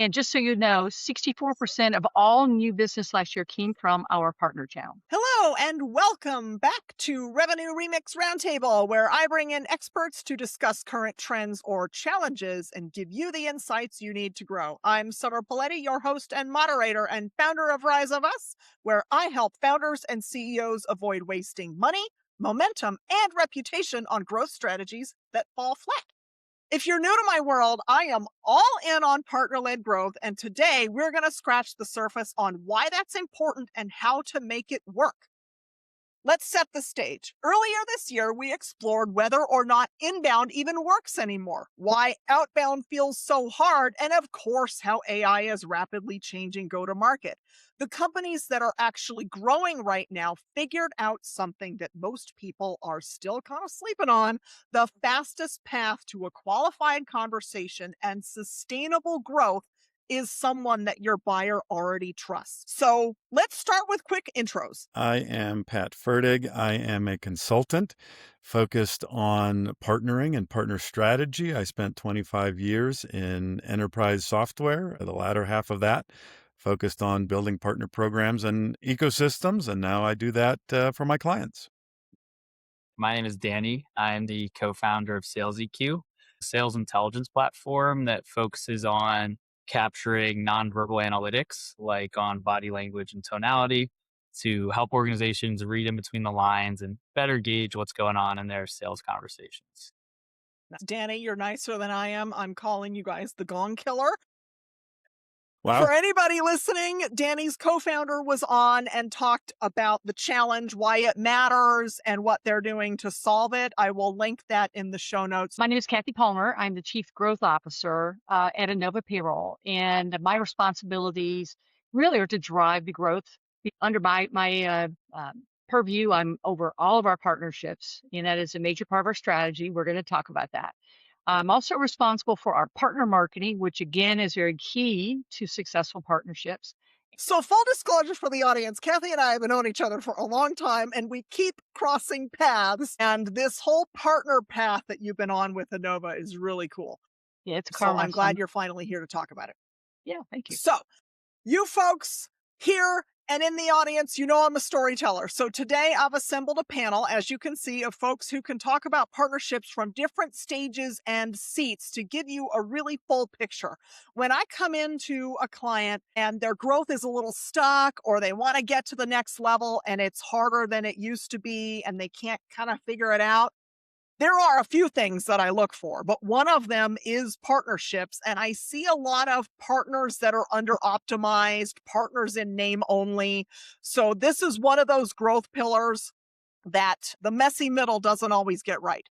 And just so you know, 64% of all new business last year came from our partner channel. Hello and welcome back to Revenue Remix Roundtable, where I bring in experts to discuss current trends or challenges and give you the insights you need to grow. I'm Summer Poletti, your host and moderator and founder of Rise of Us, where I help founders and CEOs avoid wasting money, momentum, and reputation on growth strategies that fall flat. If you're new to my world, I am all in on partner-led growth, and today we're going to scratch the surface on why that's important and how to make it work. Let's set the stage. Earlier this year, we explored whether or not inbound even works anymore, why outbound feels so hard, and of course, how AI is rapidly changing go-to-market. The companies that are actually growing right now figured out something that most people are still kind of sleeping on: the fastest path to a qualified conversation and sustainable growth is someone that your buyer already trusts. So let's start with quick intros. I am Pat Ferdig. I am a consultant focused on partnering and partner strategy. I spent 25 years in enterprise software, the latter half of that focused on building partner programs and ecosystems. And now I do that for my clients. My name is Danny. I'm the co-founder of SalesEQ, a sales intelligence platform that focuses on capturing nonverbal analytics, like on body language and tonality, to help organizations read in between the lines and better gauge what's going on in their sales conversations. Danny, you're nicer than I am. I'm calling you guys the Gong Killer. Wow. For anybody listening, Danny's co-founder was on and talked about the challenge, why it matters, and what they're doing to solve it. I will link that in the show notes. My name is Kathey Palmer. I'm the Chief Growth Officer at Innova Payroll, and my responsibilities really are to drive the growth. Under my purview, I'm over all of our partnerships, and that is a major part of our strategy. We're going to talk about that. I'm also responsible for our partner marketing, which again is very key to successful partnerships. So full disclosure for the audience, Kathey and I have known each other for a long time, and we keep crossing paths. And this whole partner path that you've been on with Innova is really cool. Yeah, it's So karma. I'm glad you're finally here to talk about it. Yeah, thank you. So you folks here and in the audience, you know I'm a storyteller. So today I've assembled a panel, as you can see, of folks who can talk about partnerships from different stages and seats to give you a really full picture. When I come into a client and their growth is a little stuck, or they want to get to the next level and it's harder than it used to be and they can't kind of figure it out, there are a few things that I look for, but one of them is partnerships. And I see a lot of partners that are under optimized, partners in name only. So this is one of those growth pillars that the messy middle doesn't always get right.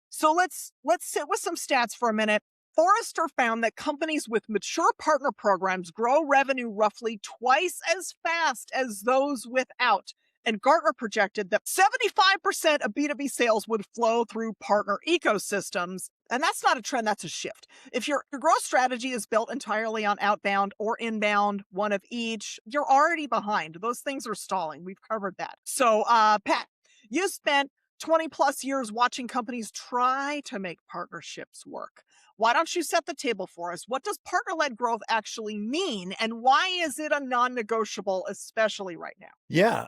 So let's sit with some stats for a minute. Forrester found that companies with mature partner programs grow revenue roughly twice as fast as those without. And Gartner projected that 75% of B2B sales would flow through partner ecosystems. And that's not a trend, that's a shift. If your growth strategy is built entirely on outbound or inbound, one of each, you're already behind. Those things are stalling. We've covered that. So, Pat, you spent 20 plus years watching companies try to make partnerships work. Why don't you set the table for us? What does partner-led growth actually mean? And why is it a non-negotiable, especially right now? Yeah.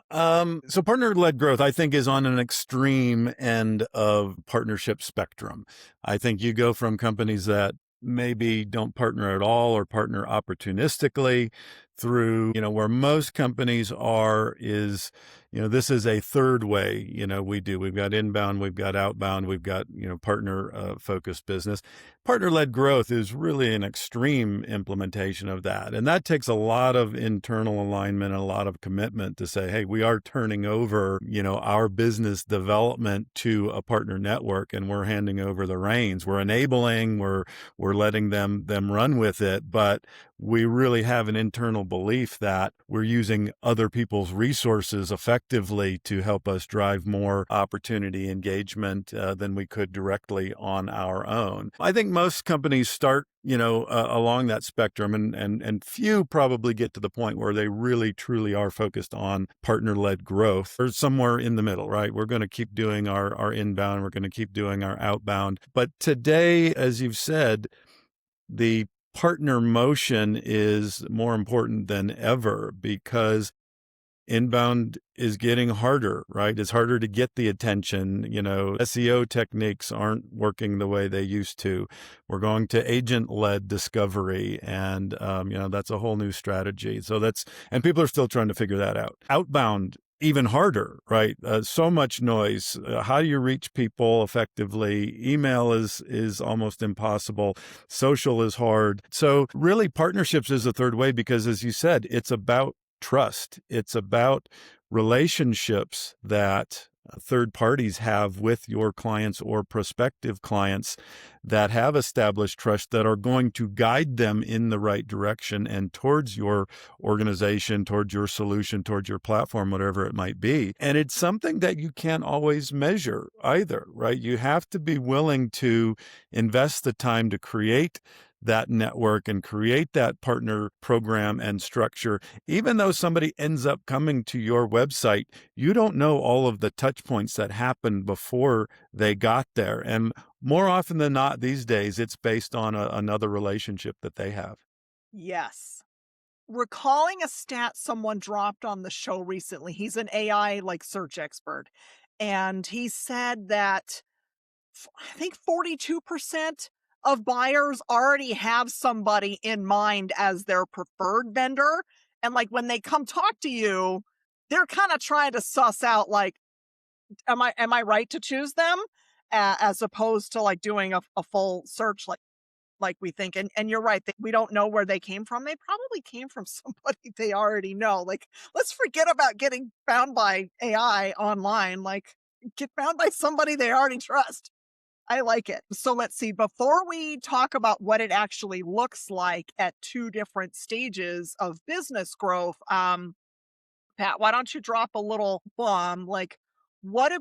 So partner-led growth, I think, is on an extreme end of partnership spectrum. I think you go from companies that maybe don't partner at all or partner opportunistically through, where most companies are is, this is a third way, we've got inbound, we've got outbound, we've got, partner focused business. Partner-led growth is really an extreme implementation of that. And that takes a lot of internal alignment and a lot of commitment to say, hey, we are turning over, our business development to a partner network and we're handing over the reins. We're enabling, we're letting them run with it, but we really have an internal belief that we're using other people's resources effectively to help us drive more opportunity engagement than we could directly on our own. I think most companies start along that spectrum, and few probably get to the point where they really truly are focused on partner-led growth. Or somewhere in the middle, right? We're going to keep doing our inbound, we're going to keep doing our outbound. But today, as you've said, the partner motion is more important than ever because inbound is getting harder, right? It's harder to get the attention. SEO techniques aren't working the way they used to. We're going to agent-led discovery, and that's a whole new strategy. And people are still trying to figure that out. Outbound, even harder, right? So much noise. How do you reach people effectively? Email is almost impossible. Social is hard. So really, partnerships is a third way because, as you said, it's about trust. It's about relationships that third parties have with your clients or prospective clients that have established trust that are going to guide them in the right direction and towards your organization, towards your solution, towards your platform, whatever it might be. And it's something that you can't always measure either, right? You have to be willing to invest the time to create that network and create that partner program and structure. Even though somebody ends up coming to your website, you don't know all of the touch points that happened before they got there. And more often than not these days, it's based on another relationship that they have. Yes. Recalling a stat someone dropped on the show recently, he's an AI search expert, and he said that I think 42% of buyers already have somebody in mind as their preferred vendor. And when they come talk to you, they're kind of trying to suss out, am I right to choose them? As opposed to doing a full search like we think. And you're right, we don't know where they came from. They probably came from somebody they already know. Let's forget about getting found by AI online. Get found by somebody they already trust. I like it. So let's see. Before we talk about what it actually looks like at two different stages of business growth, Pat, why don't you drop a little bomb? What do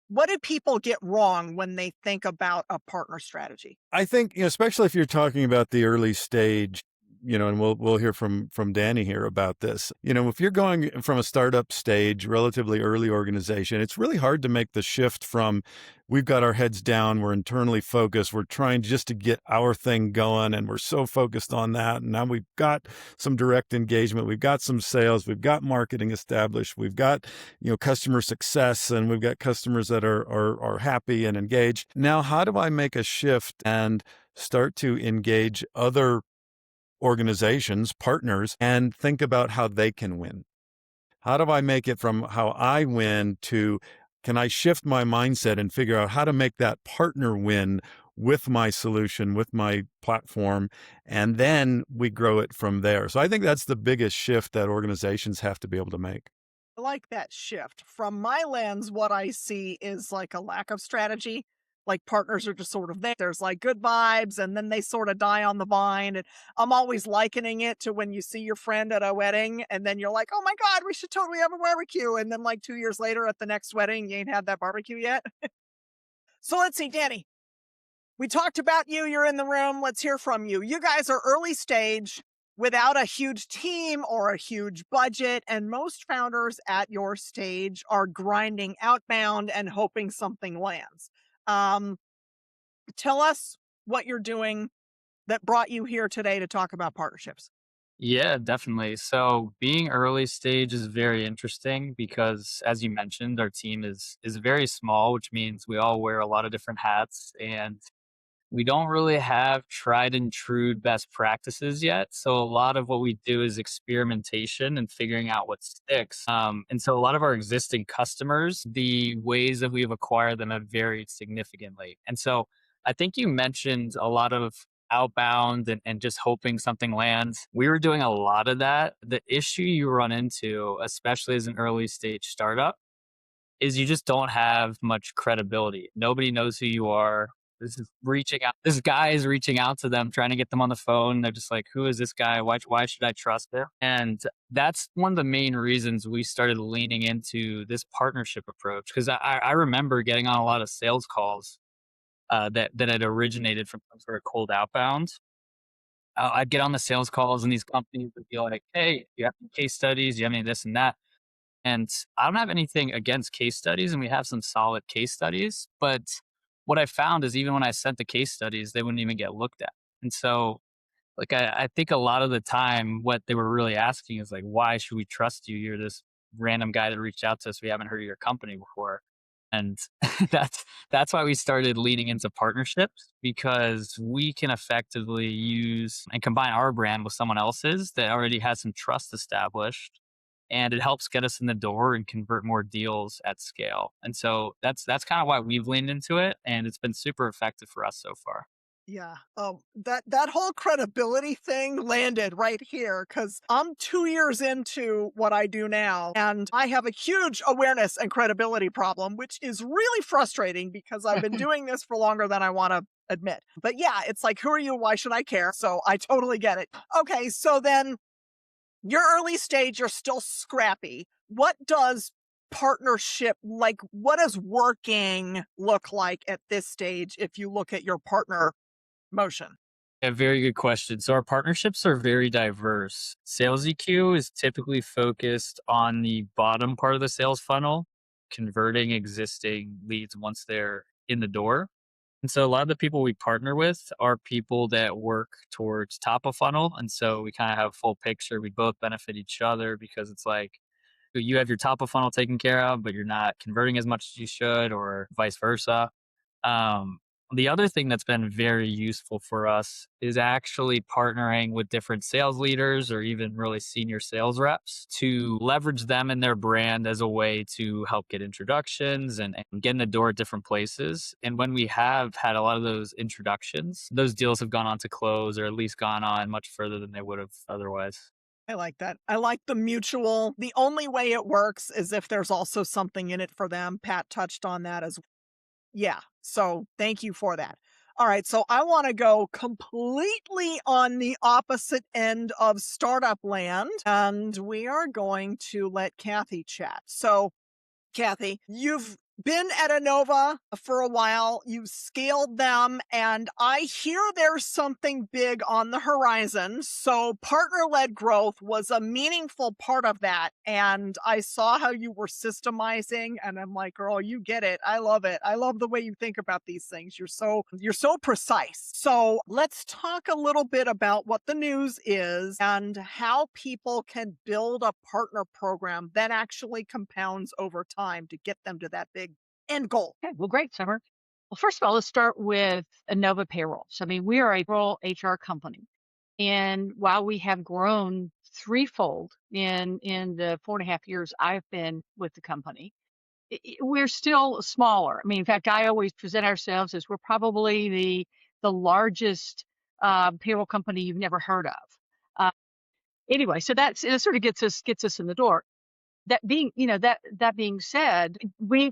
what do people get wrong when they think about a partner strategy? I think, especially if you're talking about the early stage, and we'll hear from Danny here about this. If you're going from a startup stage, relatively early organization, it's really hard to make the shift from we've got our heads down, we're internally focused, we're trying just to get our thing going, and we're so focused on that. And now we've got some direct engagement, we've got some sales, we've got marketing established, we've got customer success, and we've got customers that are happy and engaged. Now, how do I make a shift and start to engage other organizations, partners, and think about how they can win? How do I make it from how I win to can I shift my mindset and figure out how to make that partner win with my solution, with my platform, and then we grow it from there. So I think that's the biggest shift that organizations have to be able to make. I like that shift. From my lens, what I see is a lack of strategy. Partners are just sort of there. There's good vibes, and then they sort of die on the vine. And I'm always likening it to when you see your friend at a wedding, and then you're like, oh my God, we should totally have a barbecue. And then 2 years later at the next wedding, you ain't had that barbecue yet. So let's see, Danny, we talked about you. You're in the room. Let's hear from you. You guys are early stage without a huge team or a huge budget. And most founders at your stage are grinding outbound and hoping something lands. Tell us what you're doing that brought you here today to talk about partnerships. Yeah, definitely. So being early stage is very interesting because, as you mentioned, our team is very small, which means we all wear a lot of different hats, and we don't really have tried and true best practices yet. So a lot of what we do is experimentation and figuring out what sticks. And so a lot of our existing customers, the ways that we've acquired them have varied significantly. And so I think you mentioned a lot of outbound and just hoping something lands. We were doing a lot of that. The issue you run into, especially as an early stage startup, is you just don't have much credibility. Nobody knows who you are. This guy is reaching out to them, trying to get them on the phone. They're just like, who is this guy? Why should I trust him? And that's one of the main reasons we started leaning into this partnership approach. Because I remember getting on a lot of sales calls that had originated from some sort of cold outbound. I'd get on the sales calls and these companies would be like, hey, do you have any case studies? Do you have any this and that? And I don't have anything against case studies, and we have some solid case studies. But what I found is even when I sent the case studies, they wouldn't even get looked at. And so Like, I think a lot of the time what they were really asking is like, why should we trust you? You're this random guy that reached out to us. We haven't heard of your company before. And that's why we started leaning into partnerships, because we can effectively use and combine our brand with someone else's that already has some trust established, and it helps get us in the door and convert more deals at scale. And so that's kind of why we've leaned into it, and it's been super effective for us so far. Yeah. That whole credibility thing landed right here because I'm 2 years into what I do now, and I have a huge awareness and credibility problem, which is really frustrating because I've been doing this for longer than I want to admit. But yeah, it's like, who are you? Why should I care? So I totally get it. Okay, so then your early stage, you're still scrappy. What does partnership like? What does working look like at this stage if you look at your partner motion? A very good question. So our partnerships are very diverse. Sales EQ is typically focused on the bottom part of the sales funnel, converting existing leads once they're in the door. And so a lot of the people we partner with are people that work towards top of funnel. And so we kind of have a full picture. We both benefit each other, because it's like you have your top of funnel taken care of, but you're not converting as much as you should, or vice versa. Um, the other thing that's been very useful for us is actually partnering with different sales leaders or even really senior sales reps to leverage them and their brand as a way to help get introductions and get in the door at different places. And when we have had a lot of those introductions, those deals have gone on to close, or at least gone on much further than they would have otherwise. I like that. I like the mutual. The only way it works is if there's also something in it for them. Pat touched on that as well. Yeah. So thank you for that. All right. So I want to go completely on the opposite end of startup land, and we are going to let Kathey chat. So, Kathey, you've been at Innova for a while. You've scaled them, and I hear there's something big on the horizon. So partner-led growth was a meaningful part of that. And I saw how you were systemizing, and I'm like, girl, you get it. I love it. I love the way you think about these things. You're so precise. So let's talk a little bit about what the news is and how people can build a partner program that actually compounds over time to get them to that big end goal. Okay, well, great, Summer. Well, first of all, let's start with Innova Payroll. So, I mean, we are a payroll HR company. And while we have grown threefold in the 4.5 years I've been with the company, we're still smaller. I mean, in fact, I always present ourselves as we're probably the largest payroll company you've never heard of. Uh, anyway, so it sort of gets us in the door. That being, that being said, we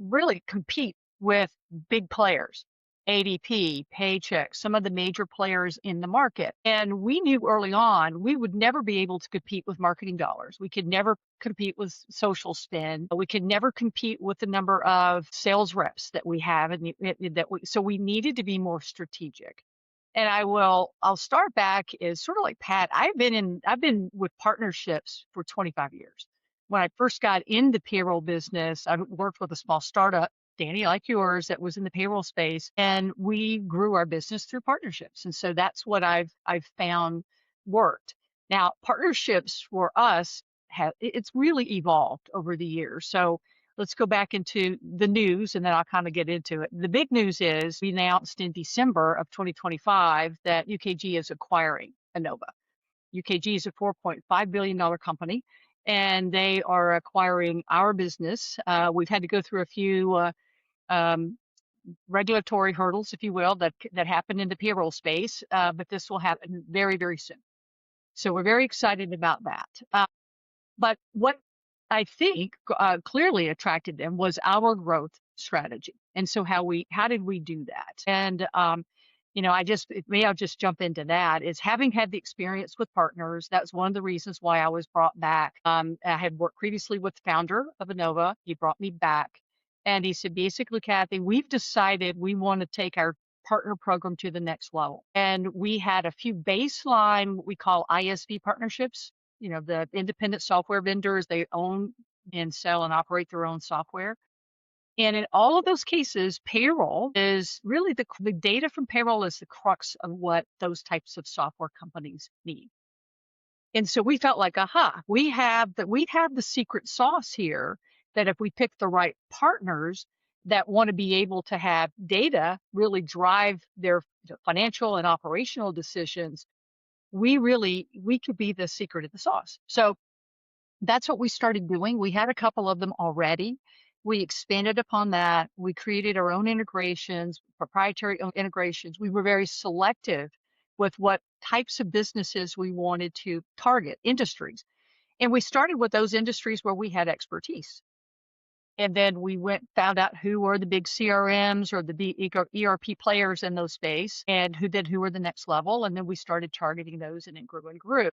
really compete with big players, ADP, Paychex, some of the major players in the market. And we knew early on we would never be able to compete with marketing dollars. We could never compete with social spend. We could never compete with the number of sales reps that we have, and so we needed to be more strategic. And I'll start back is sort of like Pat. I've been with partnerships for 25 years. When I first got in the payroll business, I worked with a small startup, Danny, like yours, that was in the payroll space, and we grew our business through partnerships. And so that's what I've found worked. Now, partnerships for us it's really evolved over the years. So let's go back into the news, and then I'll kind of get into it. The big news is we announced in December of 2025 that UKG is acquiring Innova. UKG is a $4.5 billion company, and they are acquiring our business. We've had to go through a few um, regulatory hurdles, if you will, that happen in the payroll space, but this will happen very, very soon. So we're very excited about that. But what I think clearly attracted them was our growth strategy. And so how did we do that? And I'll just jump into that is having had the experience with partners. That's one of the reasons why I was brought back. I had worked previously with the founder of Innova. He brought me back, and he said, basically, Kathey, we've decided we want to take our partner program to the next level. And we had a few baseline, what we call ISV partnerships. The independent software vendors, they own and sell and operate their own software. And in all of those cases, payroll is really the data from payroll is the crux of what those types of software companies need. And so we felt like, aha, we have the secret sauce here, that if we pick the right partners that want to be able to have data really drive their financial and operational decisions, we could be the secret of the sauce. So that's what we started doing. We had a couple of them already. We expanded upon that. We created our own integrations, proprietary integrations. We were very selective with what types of businesses we wanted to target, industries. And we started with those industries where we had expertise. And then we found out who were the big CRMs or the big ERP players in those space, and who were the next level. And then we started targeting those, and it grew and grew.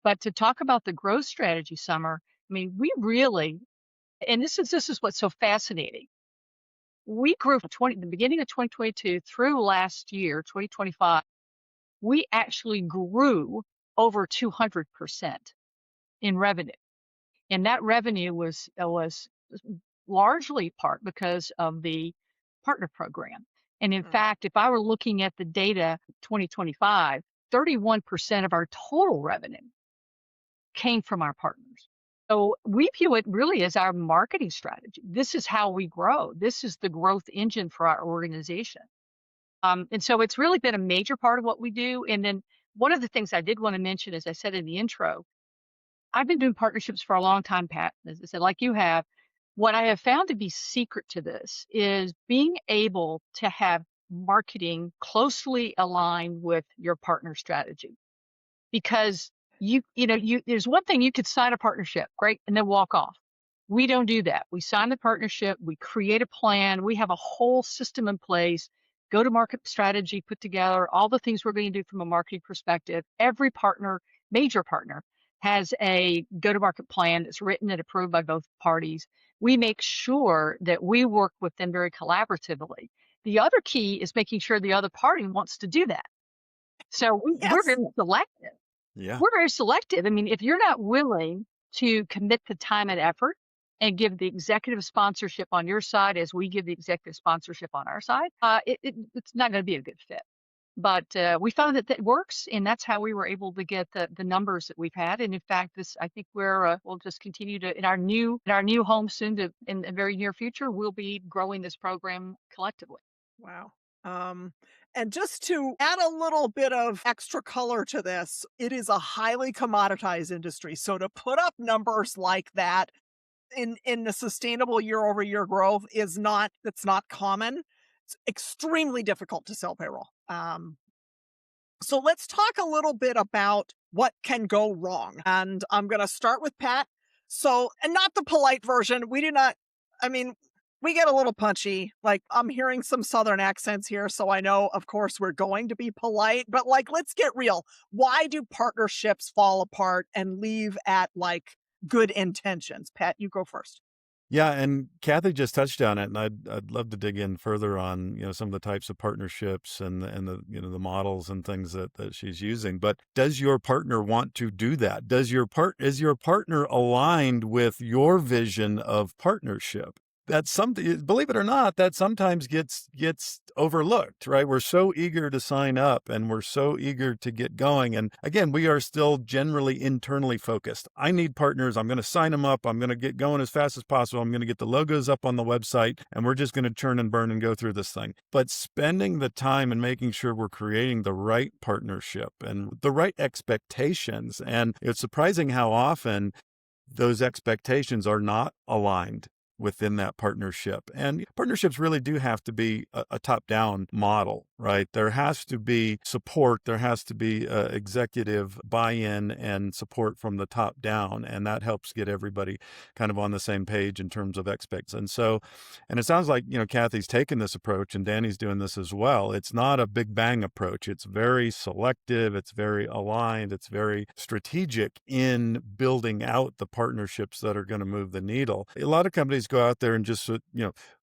But to talk about the growth strategy, Summer, I mean, we really, and this is what's so fascinating. We grew from the beginning of 2022 through last year, 2025. We actually grew over 200% in revenue, and that revenue was largely part because of the partner program. And in fact, if I were looking at the data 2025, 31% of our total revenue came from our partners. So we view it really as our marketing strategy. This is how we grow. This is the growth engine for our organization. And so it's really been a major part of what we do. And then one of the things I did want to mention, as I said in the intro, I've been doing partnerships for a long time, Pat, as I said, like you have. What I have found to be secret to this is being able to have marketing closely aligned with your partner strategy. Because there's one thing, you could sign a partnership, great, and then walk off. We don't do that. We sign the partnership, we create a plan, we have a whole system in place, go-to-market strategy put together, all the things we're going to do from a marketing perspective. Every partner, major partner, has a go-to-market plan that's written and approved by both parties. We make sure that we work with them very collaboratively. The other key is making sure the other party wants to do that. So we're very selective. Yeah. We're very selective. I mean, if you're not willing to commit the time and effort and give the executive sponsorship on your side as we give the executive sponsorship on our side, it's not going to be a good fit. But we found that works, and that's how we were able to get the numbers that we've had. And in fact, I think we'll just continue to in our new home soon, in the very near future, we'll be growing this program collectively. Wow. And just to add a little bit of extra color to this, it is a highly commoditized industry. So to put up numbers like that in the sustainable year-over-year growth it's not common. It's extremely difficult to sell payroll. So let's talk a little bit about what can go wrong. And I'm going to start with Pat. So, and not the polite version. We get a little punchy. Like, I'm hearing some Southern accents here, so I know, of course, we're going to be polite, but let's get real. Why do partnerships fall apart and leave at good intentions? Pat, you go first. Yeah, and Kathey just touched on it, and I'd love to dig in further on some of the types of partnerships and the the models and things that she's using. But does your partner want to do that? Is your partner aligned with your vision of partnership? That's something, believe it or not, that sometimes gets overlooked, right? We're so eager to sign up and we're so eager to get going. And again, we are still generally internally focused. I need partners. I'm going to sign them up. I'm going to get going as fast as possible. I'm going to get the logos up on the website, and we're just going to churn and burn and go through this thing. But spending the time and making sure we're creating the right partnership and the right expectations. And it's surprising how often those expectations are not aligned within that partnership. And partnerships really do have to be a top-down model, right? There has to be support. There has to be executive buy-in and support from the top down. And that helps get everybody kind of on the same page in terms of expects. And it sounds like, Kathey's taken this approach and Danny's doing this as well. It's not a big bang approach. It's very selective. It's very aligned. It's very strategic in building out the partnerships that are going to move the needle. A lot of companies go out there and just,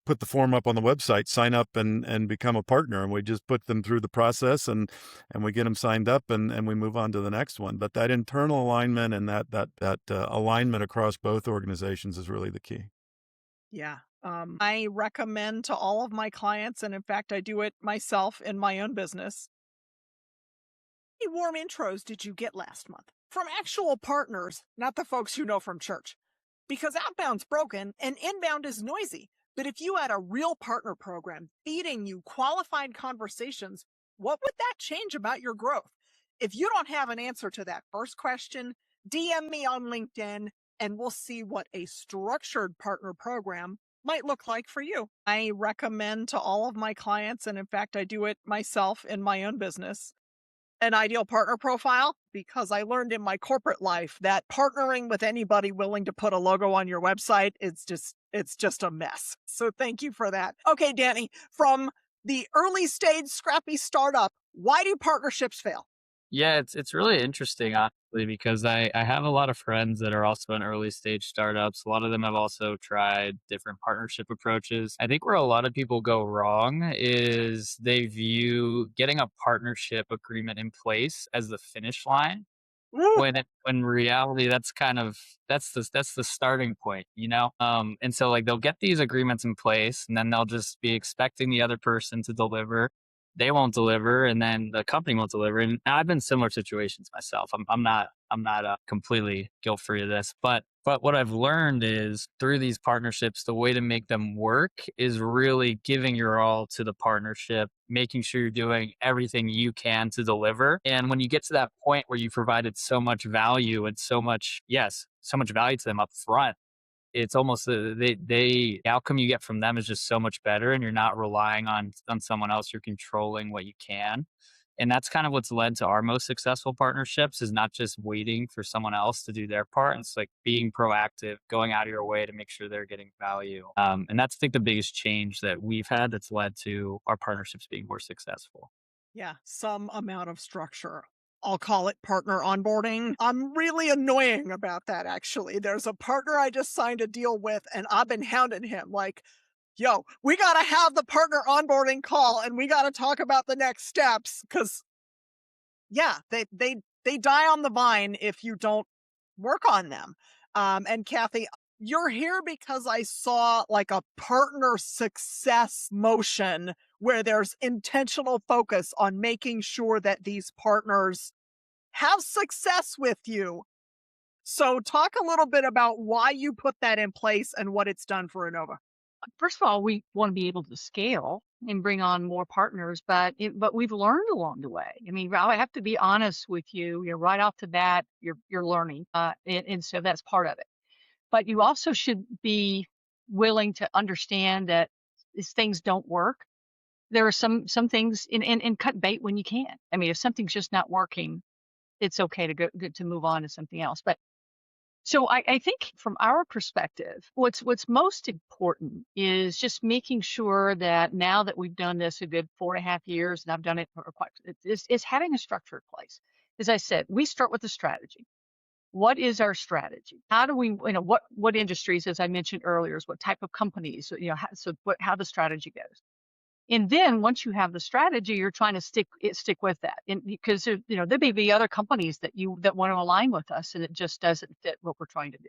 put the form up on the website, sign up and become a partner. And we just put them through the process and we get them signed up and we move on to the next one. But that internal alignment and that alignment across both organizations is really the key. Yeah. I recommend to all of my clients, and in fact, I do it myself in my own business. How many warm intros did you get last month? From actual partners, not the folks you know from church. Because outbound's broken and inbound is noisy. But if you had a real partner program feeding you qualified conversations, what would that change about your growth? If you don't have an answer to that first question, DM me on LinkedIn and we'll see what a structured partner program might look like for you. I recommend to all of my clients, and in fact, I do it myself in my own business, an ideal partner profile, because I learned in my corporate life that partnering with anybody willing to put a logo on your website, it's just a mess. So thank you for that. Okay, Danny, from the early stage scrappy startup, why do partnerships fail? Yeah, it's really interesting, honestly, because I have a lot of friends that are also in early stage startups. A lot of them have also tried different partnership approaches. I think where a lot of people go wrong is they view getting a partnership agreement in place as the finish line Ooh, when in reality that's the starting point, you know? And so like they'll get these agreements in place and then they'll just be expecting the other person to deliver. They won't deliver and then the company won't deliver. And I've been in similar situations myself. I'm not completely guilt free of this, but what I've learned is through these partnerships, the way to make them work is really giving your all to the partnership, making sure you're doing everything you can to deliver. And when you get to that point where you provided so much value and so much value to them up front, it's almost the outcome you get from them is just so much better, and you're not relying on someone else. You're controlling what you can, and that's kind of what's led to our most successful partnerships. Is not just waiting for someone else to do their part. It's like being proactive, going out of your way to make sure they're getting value. And that's I think the biggest change that we've had that's led to our partnerships being more successful. yeah, some amount of structure. I'll call it partner onboarding. I'm really annoying about that, actually. There's a partner I just signed a deal with, and I've been hounding him like, yo, we got to have the partner onboarding call and we got to talk about the next steps. Cause yeah, they die on the vine if you don't work on them. And Kathey, you're here because I saw like a partner success motion where there's intentional focus on making sure that these partners have success with you. So talk a little bit about why you put that in place and what it's done for Innova. First of all, we want to be able to scale and bring on more partners, but we've learned along the way. I mean, I have to be honest with you. You're right off the bat, you're learning, and so that's part of it. But you also should be willing to understand that these things don't work. There are some things and cut bait when you can. I mean, if something's just not working, it's okay to to move on to something else. But so I think from our perspective, what's most important is just making sure that now that we've done this a good 4.5 years, and I've done it for quite, it's having a structure in place. As I said, we start with the strategy. What is our strategy? How do we, what industries, as I mentioned earlier, is what type of companies, how the strategy goes. And then once you have the strategy, you're trying to stick with that. And because there may be other companies that want to align with us, and it just doesn't fit what we're trying to do.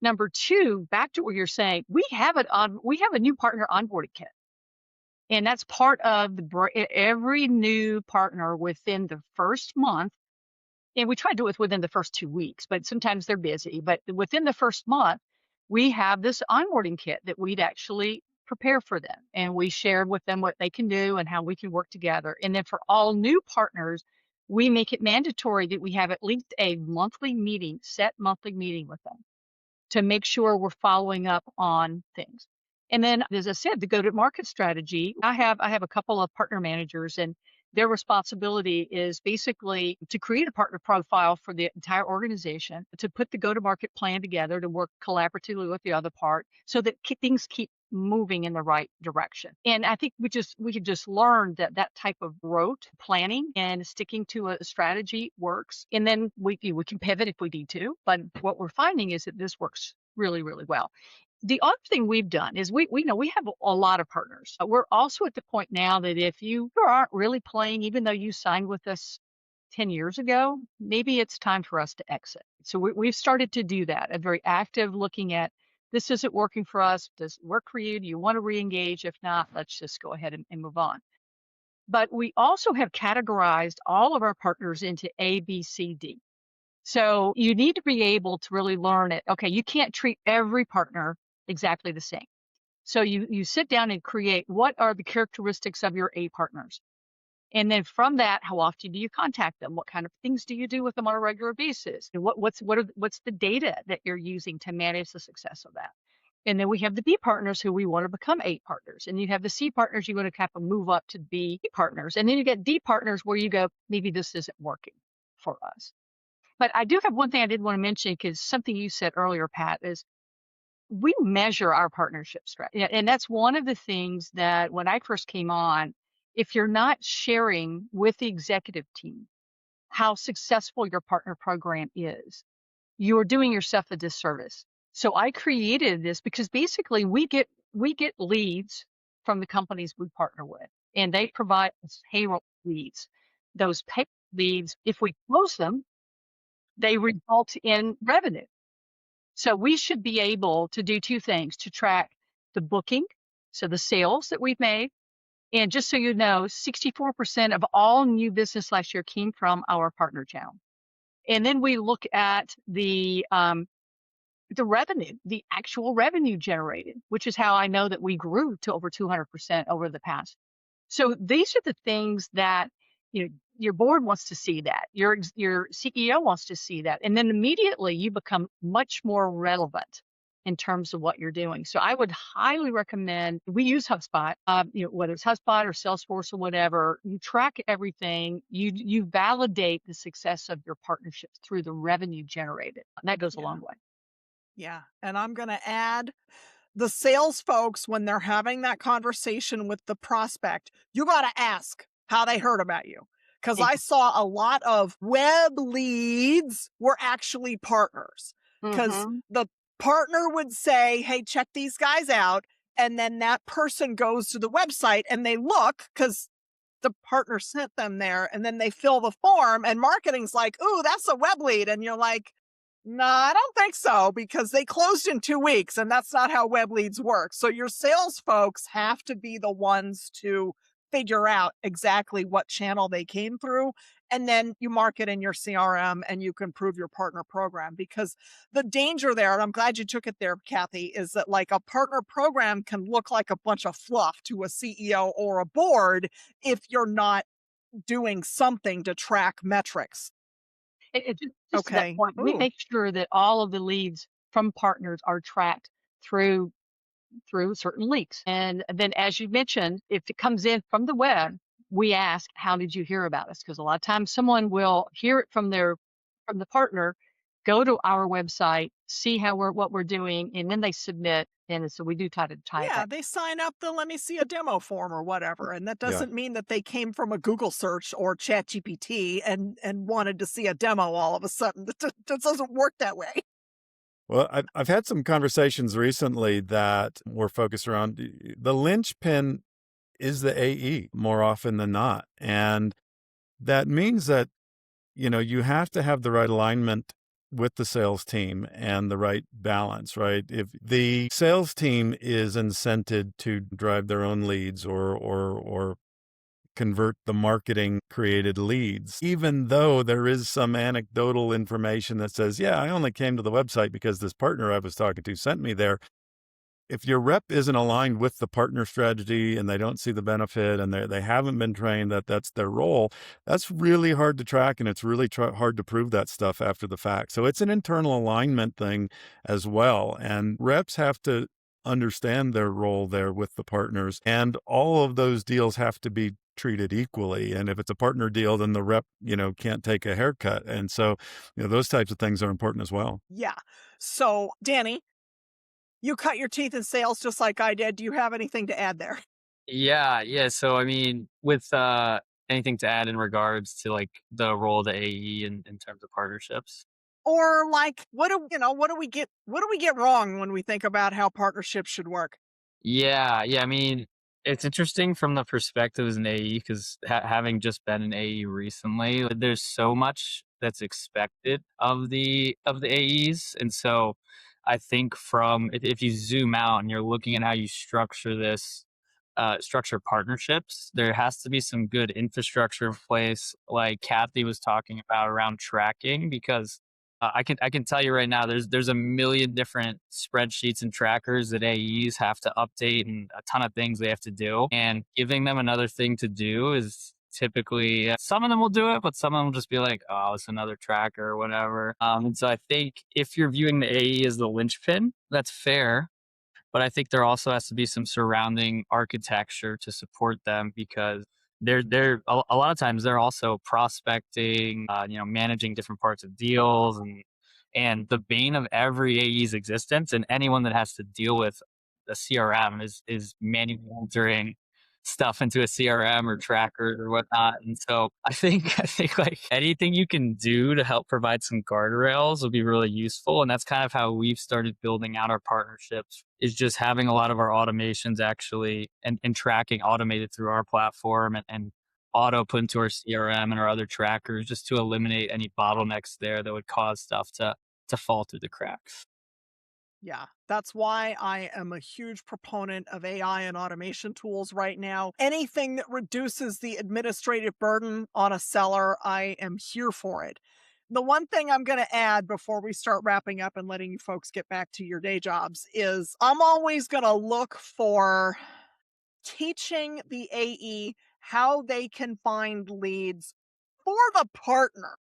Number two, back to what you're saying, we have a new partner onboarding kit. And that's part of every new partner within the first month. And we try to do it within the first 2 weeks, but sometimes they're busy. But within the first month, we have this onboarding kit that we'd actually prepare for them. And we shared with them what they can do and how we can work together. And then for all new partners, we make it mandatory that we have at least a set monthly meeting with them to make sure we're following up on things. And then, as I said, the go-to-market strategy, I have a couple of partner managers, and their responsibility is basically to create a partner profile for the entire organization, to put the go-to-market plan together, to work collaboratively with the other part so that things keep moving in the right direction. And I think we could just learn that type of rote planning and sticking to a strategy works. And then we can pivot if we need to. But what we're finding is that this works really, really well. The other thing we've done is we know we have a lot of partners. We're also at the point now that if you aren't really playing, even though you signed with us 10 years ago, maybe it's time for us to exit. So we've started to do that, a very active looking at this isn't working for us. Does it work for you? Do you want to re-engage? If not, let's just go ahead and move on. But we also have categorized all of our partners into A, B, C, D. So you need to be able to really learn it. Okay, you can't treat every partner exactly the same. So you sit down and create what are the characteristics of your A partners. And then from that, how often do you contact them? What kind of things do you do with them on a regular basis? And what's the data that you're using to manage the success of that? And then we have the B partners who we want to become A partners. And you have the C partners you want to kind of move up to B partners. And then you get D partners where you go, maybe this isn't working for us. But I do have one thing I did want to mention, because something you said earlier, Pat, is we measure our partnership strategy. And that's one of the things that when I first came on, if you're not sharing with the executive team how successful your partner program is, you're doing yourself a disservice. So I created this because basically we get leads from the companies we partner with, and they provide us payroll leads. Those payroll leads, if we close them, they result in revenue. So we should be able to do two things: to track the booking, so the sales that we've made. And just so you know, 64% of all new business last year came from our partner channel. And then we look at the revenue, the actual revenue generated, which is how I know that we grew to over 200% over the past. So these are the things that, your board wants to see, that your CEO wants to see that. And then immediately you become much more relevant in terms of what you're doing. So I would highly recommend, we use HubSpot, whether it's HubSpot or Salesforce or whatever, you track everything. You validate the success of your partnerships through the revenue generated. And that goes a long way. Yeah. And I'm going to add, the sales folks, when they're having that conversation with the prospect, you got to ask how they heard about you. Because I saw a lot of web leads were actually partners. Because the partner would say, hey, check these guys out. And then that person goes to the website and they look, because the partner sent them there, and then they fill the form, and marketing's like, ooh, that's a web lead. And you're like, no, I don't think so, because they closed in 2 weeks, and that's not how web leads work. So your sales folks have to be the ones to figure out exactly what channel they came through. And then you mark it in your CRM and you can prove your partner program, because the danger there, and I'm glad you took it there, Kathey, is that like a partner program can look like a bunch of fluff to a CEO or a board if you're not doing something to track metrics. Just to that point, we make sure that all of the leads from partners are tracked through certain links. And then, as you mentioned, if it comes in from the web, we ask, how did you hear about us? Because a lot of times someone will hear it from the partner, go to our website, see what we're doing, and then they submit. And so we do try to tie it back. They sign up the let me see a demo form or whatever. And that doesn't mean that they came from a Google search or ChatGPT and wanted to see a demo all of a sudden. That doesn't work that way. Well, I've had some conversations recently that were focused around the linchpin is the AE more often than not. And that means that, you have to have the right alignment with the sales team and the right balance, right? If the sales team is incented to drive their own leads or convert the marketing created leads, even though there is some anecdotal information that says, yeah, I only came to the website because this partner I was talking to sent me there. If your rep isn't aligned with the partner strategy and they don't see the benefit and they haven't been trained that that's their role, that's really hard to track, and it's really hard to prove that stuff after the fact. So it's an internal alignment thing as well. And reps have to understand their role there with the partners, and all of those deals have to be treated equally. And if it's a partner deal, then the rep, can't take a haircut. And so, those types of things are important as well. Yeah. So, Danny, you cut your teeth in sales just like I did. Do you have anything to add there? Yeah. So, I mean, with anything to add in regards to like the role of the AE in terms of partnerships? Or like, what do we get wrong when we think about how partnerships should work? Yeah. I mean, it's interesting from the perspective as an AE, because having just been an AE recently, there's so much that's expected of the AEs. And so I think if you zoom out and you're looking at how you structure this, structure partnerships, there has to be some good infrastructure in place, like Kathey was talking about around tracking, because I can tell you right now, there's a million different spreadsheets and trackers that AEs have to update and a ton of things they have to do. And giving them another thing to do is typically some of them will do it, but some of them will just be like, oh, it's another tracker or whatever. And so I think if you're viewing the AE as the linchpin, that's fair. But I think there also has to be some surrounding architecture to support them, because they're a lot of times they're also prospecting, managing different parts of deals, and the bane of every AE's existence and anyone that has to deal with a CRM is manually entering stuff into a CRM or tracker or whatnot. And so I think like anything you can do to help provide some guardrails will be really useful. And that's kind of how we've started building out our partnerships, is just having a lot of our automations actually and tracking automated through our platform, and auto put into our CRM and our other trackers, just to eliminate any bottlenecks there that would cause stuff to fall through the cracks. Yeah, that's why I am a huge proponent of AI and automation tools right now. Anything that reduces the administrative burden on a seller, I am here for it. The one thing I'm going to add before we start wrapping up and letting you folks get back to your day jobs is I'm always going to look for teaching the AE how they can find leads for the partner.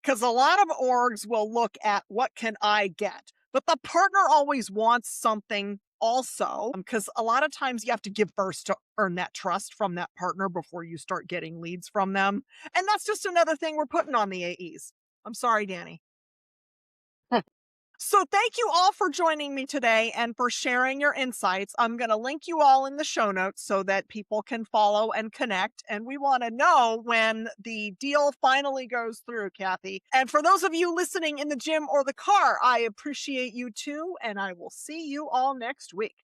Because a lot of orgs will look at what can I get, but the partner always wants something also, because a lot of times you have to give first to earn that trust from that partner before you start getting leads from them. And that's just another thing we're putting on the AEs. I'm sorry, Danny. So thank you all for joining me today and for sharing your insights. I'm going to link you all in the show notes so that people can follow and connect. And we want to know when the deal finally goes through, Kathey. And for those of you listening in the gym or the car, I appreciate you too. And I will see you all next week.